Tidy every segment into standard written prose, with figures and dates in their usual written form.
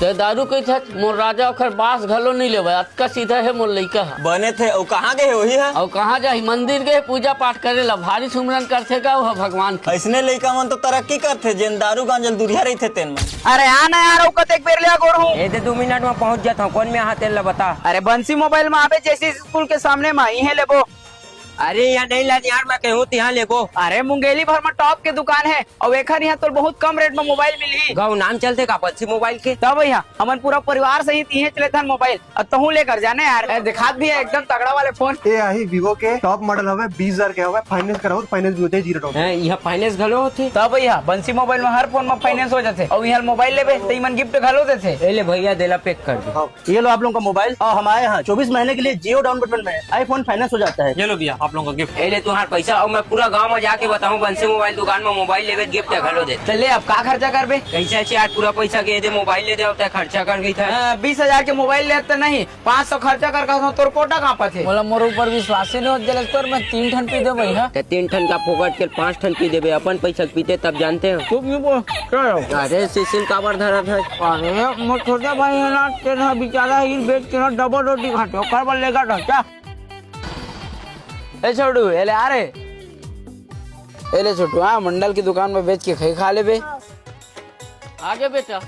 ते दारू कही थे मोर राजा ओखर बास घलो नहीं लेवे अतका सीधा है मोर लइका बने थे और कहाँ गए वही है और कहाँ जाही मंदिर गए पूजा पाठ करे ला भारी सुमरन करथे का वो भगवान के ऐसने लइका मन तो तरक्की करथे जेन दारू गांजल दूरिया रही थे तेन में। अरे हाँ ना यार औकत एक बेर लिया गोर हूँ। ए 2 मिनट में पहुंच जाता हूँ। कौन में यहाँ तेल ला बता। अरे बंसी मोबाइल में आवे जैसे स्कूल के सामने में ही है लेबो। अरे यहाँ नहीं ला यार मैं कहूँ यहाँ लेगो। अरे मुंगेली भर में टॉप के दुकान है और एखर यहाँ तो बहुत कम रेट में मोबाइल मिली। गाँव नाम चलते का बंसी मोबाइल के। तब भैया हमन पूरा परिवार सहित यही चले था मोबाइल अब तहू लेकर जाने यार दिखात भी है एकदम तगड़ा वाले फोन। ये आई वीवो के टॉप मॉडल हवे 20,000 के हवे फाइनेंस कराओ फाइनेंस भी होते 0 डाउन। यहाँ फाइनेंस घलो होते। तब भैया बंसी मोबाइल में हर फोन में फाइनेंस हो जाते और यहाँ मोबाइल लेबे तो इमन गिफ्ट घलो देते। ले भैया देला पैक कर दो। ये लो आप लोगों का मोबाइल और हमारे यहाँ 24 महीने के लिए जियो डाउन पेमेंट में आईफोन फाइनेंस हो जाता है। ये लो भैया आप लोगों का गिफ्ट। ले तुम्हारा पैसा और मैं पूरा गांव में जाके बताऊं बंसी मोबाइल दुकान में मोबाइल लेवे गिफ्ट घलो दे। चले अब का खर्चा करबे कैसे यार पूरा पैसा के दे मोबाइल ले दे होता है खर्चा कर गई था। 20,000 के मोबाइल ले तो नहीं 500 खर्चा कर तोर पोटा कहाँ पर थे। बोला मोर ऊपर विश्वास नहीं होत जले तोर मैं 3 ठन पी दे भैया 3 ठन का फोकट के 5 ठन पी देवे अपन पैसा पीते तब जानते हैं। तू क्यों बोल अरे सिसिल काबर धरा था। अरे मोर छोटा भाई है ना तेरा बेचारा ही बेच के ना डबल रोटी खाते ओकर बल लेगा ढचा ए छोटू एले आ रे एले छोटू हाँ मंडल की दुकान में बेच के खाई खा ले बे। आगे बेटा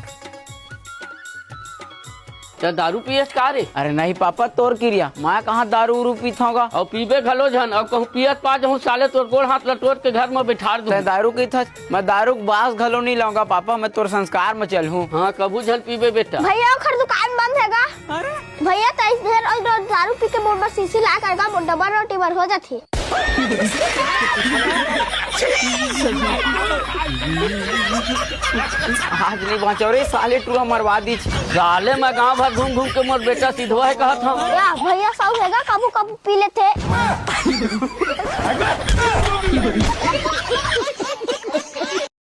तो दारू पियस का रे। अरे नहीं पापा तोर क्रिया मैं कहाँ दारू उरू पीता होगा और पीबे घलो झन और कहूँ पियत पा जाऊँ साले तोर गोड़ हाथ लटोर के घर में बैठा दूँ। दारू की था मैं दारू बास घलो नहीं लाऊंगा पापा मैं तोर संस्कार में चल हूँ। हाँ कबू झन पीबे बेटा। भैया खर दुकान बंद हैगा। भैया तो इधर और दारू पी के बोर्ड पर शीशी ला करगा डबल रोटी भर हो जाती। आज नहीं बचाओ रे साले टूरा मरवा दी। साले मैं गाँव भर घूम घूम के मोर बेटा सीधवा है कहत हूँ। या भैया सब हैगा कबू कबू पी लेते।